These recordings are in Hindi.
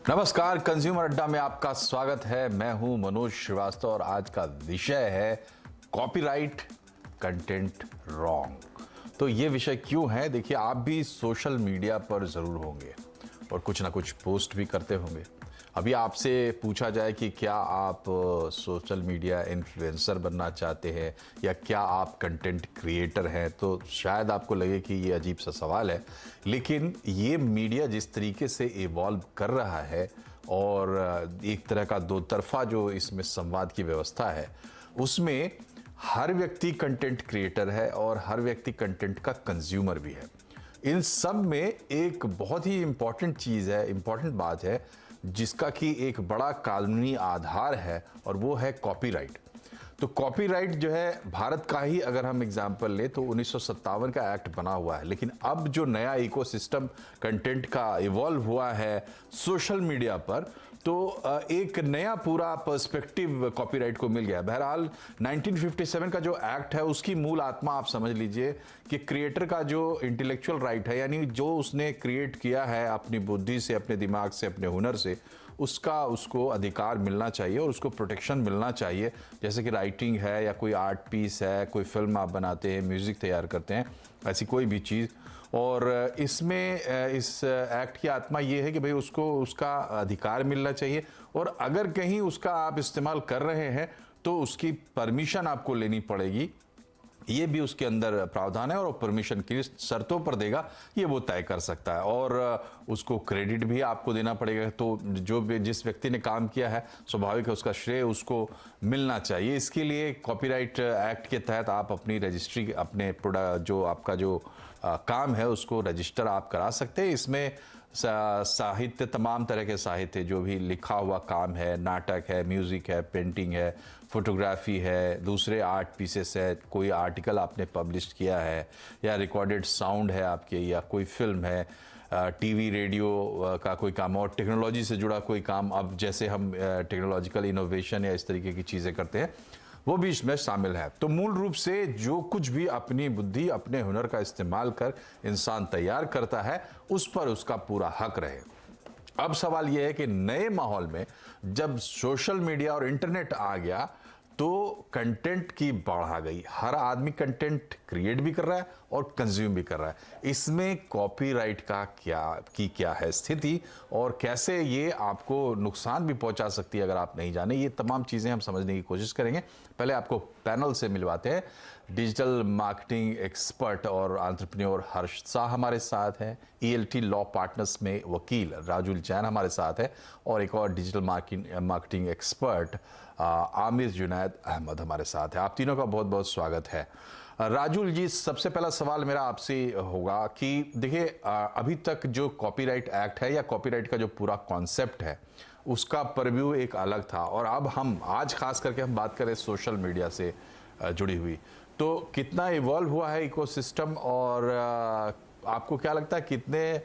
नमस्कार, कंज्यूमर अड्डा में आपका स्वागत है। मैं हूं मनोज श्रीवास्तव और आज का विषय है कॉपीराइट कंटेंट रॉन्ग। तो ये विषय क्यों है? देखिए, आप भी सोशल मीडिया पर ज़रूर होंगे और कुछ ना कुछ पोस्ट भी करते होंगे। अभी आपसे पूछा जाए कि क्या आप सोशल मीडिया इन्फ्लुएंसर बनना चाहते हैं या क्या आप कंटेंट क्रिएटर हैं, तो शायद आपको लगे कि ये अजीब सा सवाल है। लेकिन ये मीडिया जिस तरीके से इवॉल्व कर रहा है और एक तरह का दो तरफा जो इसमें संवाद की व्यवस्था है, उसमें हर व्यक्ति कंटेंट क्रिएटर है और हर व्यक्ति कंटेंट का कंज्यूमर भी है। इन सब में एक बहुत ही इम्पॉर्टेंट चीज़ है, इम्पॉर्टेंट बात है, जिसका कि एक बड़ा कानूनी आधार है और वो है कॉपीराइट। तो कॉपीराइट जो है, भारत का ही अगर हम एग्जाम्पल लें तो 1957 का एक्ट बना हुआ है। लेकिन अब जो नया इकोसिस्टम कंटेंट का इवॉल्व हुआ है सोशल मीडिया पर, तो एक नया पूरा पर्सपेक्टिव कॉपीराइट को मिल गया। बहरहाल 1957 का जो एक्ट है, उसकी मूल आत्मा आप समझ लीजिए कि क्रिएटर का जो इंटेलेक्चुअल राइट है, यानी जो उसने क्रिएट किया है अपनी बुद्धि से, अपने दिमाग से, अपने हुनर से, उसको अधिकार मिलना चाहिए और उसको प्रोटेक्शन मिलना चाहिए। जैसे कि राइटिंग है या कोई आर्ट पीस है, कोई फिल्म आप बनाते हैं, म्यूज़िक तैयार करते हैं, ऐसी कोई भी चीज़। और इसमें इस एक्ट की आत्मा ये है कि भाई उसको उसका अधिकार मिलना चाहिए और अगर कहीं उसका आप इस्तेमाल कर रहे हैं तो उसकी परमिशन आपको लेनी पड़ेगी। ये भी उसके अंदर प्रावधान है और परमिशन किस शर्तों पर देगा ये वो तय कर सकता है और उसको क्रेडिट भी आपको देना पड़ेगा। तो जो भी जिस व्यक्ति ने काम किया है, स्वाभाविक है उसका श्रेय उसको मिलना चाहिए। इसके लिए कॉपीराइट एक्ट के तहत आप अपनी रजिस्ट्री, अपने प्रोडक्ट जो आपका जो काम है उसको रजिस्टर आप करा सकते हैं। इसमें साहित्य, तमाम तरह के साहित्य, जो भी लिखा हुआ काम है, नाटक है, म्यूज़िक है, पेंटिंग है, फोटोग्राफी है, दूसरे आर्ट पीसेस है, कोई आर्टिकल आपने पब्लिश किया है या रिकॉर्डेड साउंड है आपके, या कोई फिल्म है, टीवी रेडियो का कोई काम और टेक्नोलॉजी से जुड़ा कोई काम, अब जैसे हम टेक्नोलॉजिकल इनोवेशन या इस तरीके की चीज़ें करते हैं, वो भी इसमें शामिल है। तो मूल रूप से जो कुछ भी अपनी बुद्धि, अपने हुनर का इस्तेमाल कर इंसान तैयार करता है, उस पर उसका पूरा हक रहे। अब सवाल यह है कि नए माहौल में जब सोशल मीडिया और इंटरनेट आ गया तो कंटेंट की बढ़ आ गई। हर आदमी कंटेंट क्रिएट भी कर रहा है और कंज्यूम भी कर रहा है। इसमें कॉपीराइट का क्या है स्थिति और कैसे ये आपको नुकसान भी पहुंचा सकती है अगर आप नहीं जाने, ये तमाम चीज़ें हम समझने की कोशिश करेंगे। पहले आपको पैनल से मिलवाते हैं। डिजिटल मार्केटिंग एक्सपर्ट और एंटरप्रेन्योर हर्ष शाह हमारे साथ हैं। ELT लॉ पार्टनर्स में वकील राजुल जैन हमारे साथ है और एक और digital marketing expert Aamir Junaid Ahmad हमारे साथ है। आप तीनों का बहुत बहुत स्वागत है। राजुल जी, सबसे पहला सवाल मेरा आपसे होगा कि देखिए, अभी तक जो कॉपीराइट एक्ट है या कॉपीराइट का जो पूरा कॉन्सेप्ट है, उसका परव्यू एक अलग था और अब हम आज खास करके हम बात करें सोशल मीडिया से जुड़ी हुई, तो कितना इवॉल्व हुआ है इकोसिस्टम और आपको क्या लगता है कितने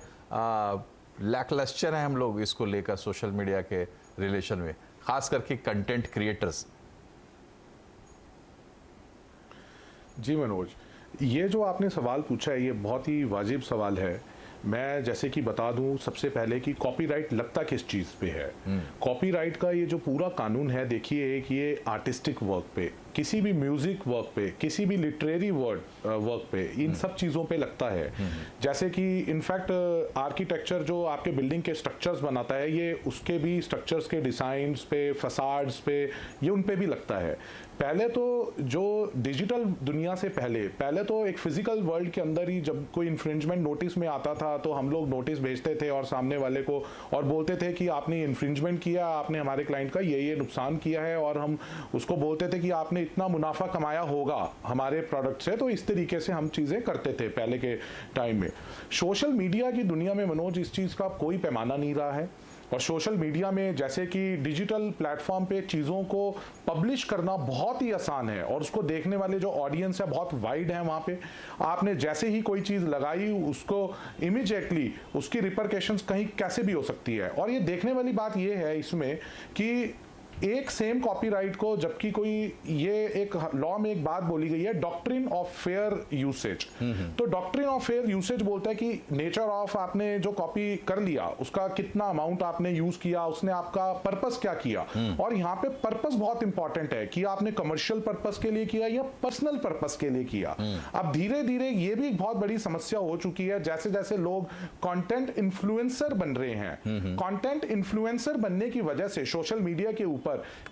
लैकलस्टर हैं हम लोग इसको लेकर सोशल मीडिया के रिलेशन में, खास करके कंटेंट क्रिएटर्स? जी मनोज, ये जो आपने सवाल पूछा है ये बहुत ही वाजिब सवाल है। मैं जैसे कि बता दूं सबसे पहले कि कॉपीराइट लगता किस चीज़ पे है। कॉपीराइट का ये जो पूरा कानून है, देखिए, एक ये आर्टिस्टिक वर्क पे, किसी भी म्यूजिक वर्क पे, किसी भी लिटरेरी वर्क पे, इन सब चीज़ों पे लगता है। जैसे कि इनफैक्ट आर्किटेक्चर जो आपके बिल्डिंग के स्ट्रक्चर्स बनाता है, ये उसके भी स्ट्रक्चर्स के डिज़ाइंस पे, फसाड्स पे, ये उन पे भी लगता है। पहले तो जो डिजिटल दुनिया से पहले तो एक फिजिकल वर्ल्ड के अंदर ही जब कोई इन्फ्रिंजमेंट नोटिस में आता था तो हम लोग नोटिस भेजते थे और सामने वाले को और बोलते थे कि आपने इन्फ्रिंजमेंट किया, आपने हमारे क्लाइंट का ये नुकसान किया है, और हम उसको बोलते थे कि आपने इतना मुनाफा कमाया होगा हमारे प्रोडक्ट से। तो इस तरीके से हम चीज़ें करते थे पहले के टाइम में। सोशल मीडिया की दुनिया में मनोज इस चीज़ का कोई पैमाना नहीं रहा है और सोशल मीडिया में जैसे कि डिजिटल प्लेटफॉर्म पे चीज़ों को पब्लिश करना बहुत ही आसान है और उसको देखने वाले जो ऑडियंस है बहुत वाइड है। वहाँ पे आपने जैसे ही कोई चीज़ लगाई उसको इमीडिएटली उसकी रिपरकशंस कहीं कैसे भी हो सकती है। और ये देखने वाली बात ये है इसमें कि एक सेम कॉपीराइट को, जबकि कोई ये एक लॉ में एक बात बोली गई है, डॉक्ट्रिन ऑफ फेयर यूसेज। तो डॉक्ट्रिन ऑफ फेयर यूसेज बोलता है कि नेचर ऑफ आपने जो कॉपी कर लिया उसका कितना अमाउंट आपने यूज किया, उसने आपका पर्पस क्या किया। और यहाँ पे पर्पस बहुत इंपॉर्टेंट है कि आपने कमर्शियल पर्पस के लिए किया या पर्सनल पर्पस के लिए किया। अब धीरे धीरे ये भी एक बहुत बड़ी समस्या हो चुकी है, जैसे जैसे लोग कंटेंट इन्फ्लुएंसर बन रहे हैं, कंटेंट इन्फ्लुएंसर बनने की वजह से सोशल मीडिया के ऊपर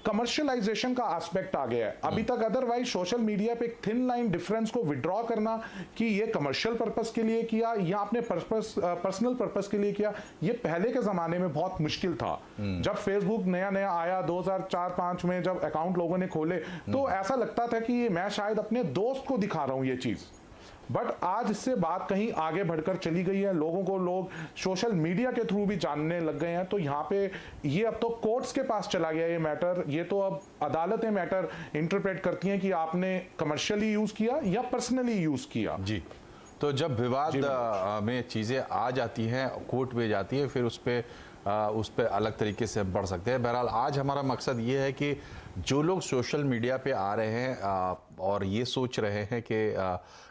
कमर्शियलाइजेशन का एस्पेक्ट आ गया है। अभी तक अदरवाइज सोशल मीडिया पे एक थिन लाइन डिफरेंस को विड्रॉ करना कि ये कमर्शियल पर्पस के लिए किया या आपने पर्सनल पर्पस के लिए किया, ये पहले के जमाने में बहुत मुश्किल था। जब फेसबुक नया नया आया 2004-05 में, जब अकाउंट लोगों ने खोले तो ऐसा लगता था कि मैं शायद अपने दोस्त को दिखा रहा हूं ये चीज। बट आज इससे बात कहीं आगे बढ़कर चली गई है, लोगों को लोग सोशल मीडिया के थ्रू भी जानने लग गए हैं। तो यहाँ पे ये अब तो कोर्ट्स के पास चला गया ये मैटर, ये तो अब अदालतें मैटर इंटरप्रेट करती हैं कि आपने कमर्शियली यूज किया या पर्सनली यूज किया। जी, तो जब विवाद में चीज़ें आ जाती हैं, कोर्ट में जाती है, फिर उस पर अलग तरीके से बढ़ सकते हैं। बहरहाल आज हमारा मकसद ये है कि जो लोग सोशल मीडिया पे आ रहे हैं और ये सोच रहे हैं कि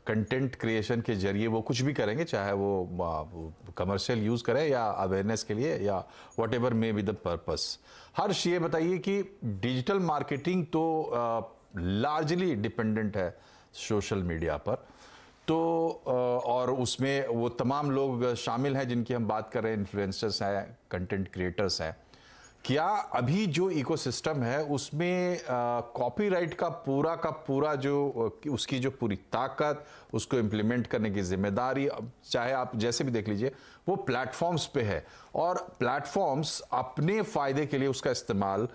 कंटेंट क्रिएशन के जरिए वो कुछ भी करेंगे, चाहे वो कमर्शियल यूज़ करें या अवेयरनेस के लिए या whatever may be the purpose. Harsh, ये बताइए कि डिजिटल मार्केटिंग तो लार्जली डिपेंडेंट है सोशल मीडिया पर, तो और उसमें वो तमाम लोग शामिल हैं जिनकी हम बात कर रहे हैं, इन्फ्लुएंसर्स हैं, कंटेंट क्रिएटर्स हैं। क्या अभी जो इकोसिस्टम है उसमें कॉपीराइट का पूरा जो उसकी जो पूरी ताकत, उसको इम्प्लीमेंट करने की जिम्मेदारी, चाहे आप जैसे भी देख लीजिए, वो प्लेटफॉर्म्स पे है और प्लेटफॉर्म्स अपने फ़ायदे के लिए उसका इस्तेमाल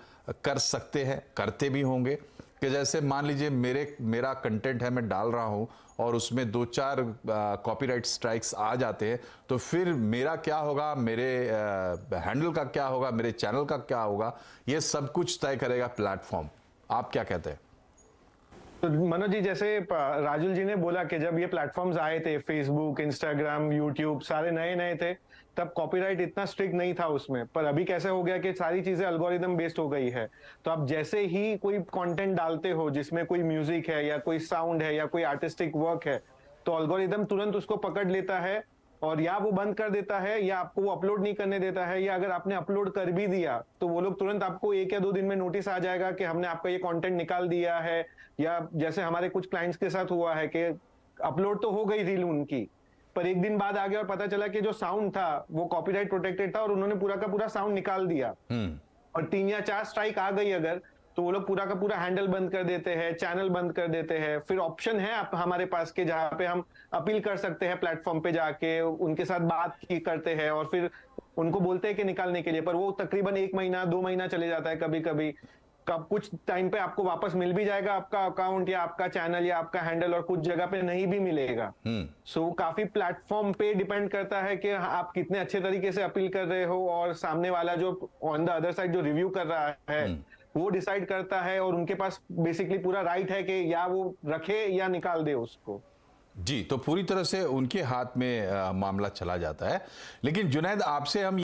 कर सकते हैं, करते भी होंगे। कि जैसे मान लीजिए मेरा कंटेंट है, मैं डाल रहा हूं और उसमें 2-4 कॉपीराइट स्ट्राइक्स आ जाते हैं, तो फिर मेरा क्या होगा, मेरे हैंडल का क्या होगा, मेरे चैनल का क्या होगा, ये सब कुछ तय करेगा प्लेटफॉर्म। आप क्या कहते हैं? तो मनोज जी, जैसे राजुल जी ने बोला कि जब ये प्लेटफॉर्म्स आए थे, फेसबुक, इंस्टाग्राम, यूट्यूब, सारे नए नए थे, तब कॉपीराइट इतना स्ट्रिक्ट नहीं था उसमें। पर अभी कैसे हो गया कि सारी चीजें अल्गोरिदम बेस्ड हो गई है। तो आप जैसे ही कोई कंटेंट डालते हो जिसमें कोई म्यूजिक है या कोई साउंड है या कोई आर्टिस्टिक वर्क है, तो अल्गोरिदम तुरंत उसको पकड़ लेता है और या वो बंद कर देता है या आपको वो अपलोड नहीं करने देता है, या अगर आपने अपलोड कर भी दिया तो वो लोग तुरंत आपको 1 या 2 दिन में नोटिस आ जाएगा कि हमने आपका ये कंटेंट निकाल दिया है। या जैसे हमारे कुछ क्लाइंट्स के साथ हुआ है कि अपलोड तो हो गई रील उनकी, पर 1 दिन बाद आ गया और पता चला कि जो साउंड था वो कॉपीराइट प्रोटेक्टेड था और उन्होंने पूरा का पूरा साउंड निकाल दिया। और 3 या 4 स्ट्राइक आ गई अगर, तो वो लोग पूरा का पूरा हैंडल बंद कर देते हैं, चैनल बंद कर देते हैं। फिर ऑप्शन है हमारे पास के जहां पे हम अपील कर सकते हैं, प्लेटफॉर्म पे जाके उनके साथ बात करते हैं और फिर उनको बोलते हैं कि निकालने के लिए, पर वो तकरीबन 1 महीना 2 महीना चले जाता है कभी कभी। कब कुछ टाइम पे आपको वापस मिल भी जाएगा आपका अकाउंट या आपका चैनल या आपका हैंडल, और कुछ जगह पे नहीं भी मिलेगा। सो काफी प्लेटफॉर्म पे डिपेंड करता है कि आप कितने अच्छे तरीके से अपील कर रहे हो, और सामने वाला जो ऑन द अदर साइड जो रिव्यू कर रहा है वो डिसाइड करता है, और उनके पास बेसिकली पूरा राइट है कि या वो रखे या निकाल दे उसको। जी, तो पूरी तरह से उनके हाथ में मामला चला जाता है। लेकिन जुनैद, आपसे हम